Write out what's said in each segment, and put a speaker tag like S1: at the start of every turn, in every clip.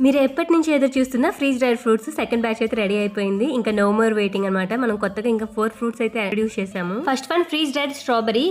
S1: మీరు ఎప్పటి నుంచి ఎదురు చూస్తున్న freeze dried fruits second batch అయితే రెడీ అయిపోయింది. ఇంకా నో మోర్ వెయిటింగ్ అనమాట. మనం కొత్తగా ఇంకా 4 ఫ్రూట్స్ అయితే ఇంట్రడ్యూస్ చేసాము. First one freeze dried strawberry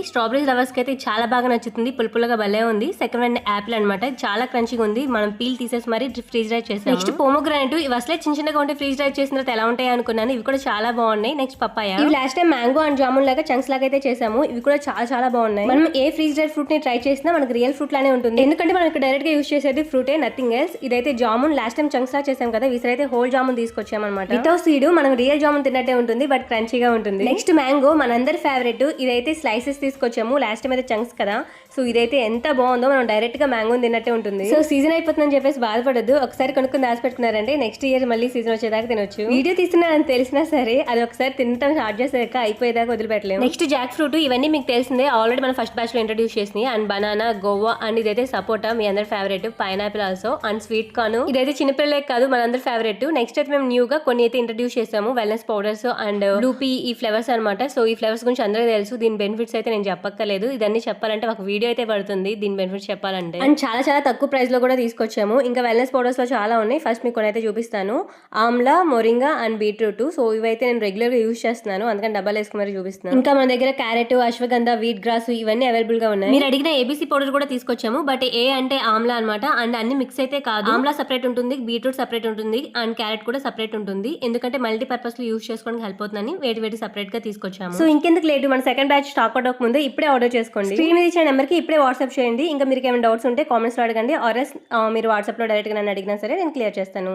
S1: lovers కి అయితే చాలా బాగా నచ్చుతుంది. పులుపులుగా భలే ఉంది. సెకండ్ వన్ యాపిల్ అనమాట, చాలా క్రంచీగా ఉంది. మనం పీల్ తీసేసి మరి ఫ్రీజ్ డ్రైడ్ చేసాము. నెక్స్ట్ పోమోగ్రానైట్, ఇవి అసలే చిన్నగా ఉంటే ఫ్రీజ్ డ్రైడ్ చేసిన తర్వాత ఎలా ఉంటాయి అనుకున్నాను. ఇవి కూడా చాలా బాగున్నాయి. నెక్స్ట్ పప్పాయ, ఇవి last time mango and jamun లాగా చంక్స్ లాగా అయితే చేసాము. ఇవి కూడా చాలా బాగున్నాయి. మనం ఏ ఫ్రీజ్ డ్రైడ్ ఫ్రూట్ ని ట్రై చేసినా మనకి రియల్ ఫ్రూట్ లానే ఉంటుంది. ఎందుకంటే మనం ఇక్కడ డైరెక్ట్ గా యూస్ చేసేది ఫ్రూటే, నథింగ్ ఎల్స్. ఇదైతే జామున్, లాస్ట్ టైం చంక్స్ చేసాం కదా, ఈసారి హోల్ జామున్ తీసుకొచ్చామన్నమాట. వితౌట్ సీడ్ మనం రియల్ జామున్ తిన్నట్టే ఉంటుంది, బట్ క్రంచీగా ఉంటుంది. నెక్స్ట్ మ్యాంగో, మనందరి ఫేవరెట్. ఇదైతే స్లైసెస్ తీసుకొచ్చాము, లాస్ట్ టైం అయితే చంక్స్ కదా. సో ఇదైతే ఎంత బాగుందో, మనం డైరెక్ట్ గా మ్యాంగో తిన్నట్టే ఉంటుంది. సో సీజన్ అయిపోతుందని చెప్పేసి బాధపడద్దు, ఒకసారి కొనుక్కుని దాచిపెట్టుకున్నారంటే నెక్స్ట్ ఇయర్ మళ్ళీ సీజన్ వచ్చేదాకా తినొచ్చు. వీడియో తీస్తున్నారని తెలిసినా సరే అది ఒకసారి తినడం స్టార్ట్ చేసాక అయిపోయేదాకా వదిలిపెట్టలేము. నెక్స్ట్ జాక్ ఫ్రూట్, ఇవన్నీ మీకు తెలిసిందే, ఆల్రెడీ మనం ఫస్ట్ బ్యాచ్ లో ఇంట్రడ్యూస్ చేసినాయి. అండ్ బనానా, గోవా, అండ్ ఇదైతే సపోటా, మీ అందరి favourite. Pineapple also, and sweet corn, ఇదైతే చిన్నపిల్లలే కాదు మనందరి ఫేవరెట్. నెక్స్ట్ అయితే మేము న్యూ గా కొన్ని అయితే ఇంట్రడ్యూస్ చేసాము, వెల్నెస్ పౌడర్స్ అండ్ బ్లూపీ, ఈ ఫ్లేవర్స్ అనమాట. సో ఈ ఫ్లేవర్స్ గురించి అందరికీ తెలుసు, దీని బెనిఫిట్స్ అయితే నేను చెప్పక్కర్లేదు. ఇదన్నీ చెప్పాలంటే ఒక వీడియో అయితే పడుతుంది దీని బెనిఫిట్స్ చెప్పాలంటే. అండ్ చాలా తక్కువ ప్రైస్ లో కూడా తీసుకొచ్చాము. ఇంకా వెల్నెస్ పౌడర్స్ లో చాలా ఉన్నాయి. ఫస్ట్ మీకు కొన్ని అయితే చూపిస్తాను. Amla, moringa and beetroot. So ఇవైతే నేను రెగ్యులర్ గా యూస్ చేస్తున్నాను, అందుకని డబ్బాలు వేసుకుని మరి చూపిస్తున్నాను. ఇంకా మన దగ్గర క్యారెట్, అశ్వగంధ, వీట్ గ్రాస్ ఇవన్నీ అవైలబుల్ గా ఉన్నాయి. మీరు అడిగిన ఏబీసీ పౌడర్ కూడా తీసుకొచ్చాము, బట్ ఏ అంటే ఆమ్లా అనమాట. అండ్ అన్ని మిక్స్ అయితే కాదు, ఆమ్లా సెపరేట్ ఉంటుంది, బీట్రూట్ సెపరేట్ ఉంటుంది, అండ్ క్యారెట్ కూడా సెపరేట్ ఉంటుంది. ఎందుకంటే మల్టీపర్పస్ లో యూస్ చేసుకోవడానికి హెల్ప్ అవుతుందని వేటి సెపరేట్ గా తీసుకొచ్చాము. సో ఇంకెందుకు లేటు, మన సెకండ్ బ్యాచ్ స్టాక్ అవుట్ అవ్వక ముందే ఇప్పుడే ఆర్డర్ చేసుకోండి. స్క్రీన్ మీద ఇచ్చిన నెంబర్ కి ఇప్పుడే వాట్సాప్ చేయండి. ఇంకా మీకు ఏమైనా డౌట్స్ ఉంటే కామెంట్స్ లో అడగండి, ఆర్ఎస్ మీరు వాట్సాప్ లో డైరెక్ట్ గా నన్ను అడిగినా సరే నేను క్లియర్ చేస్తాను.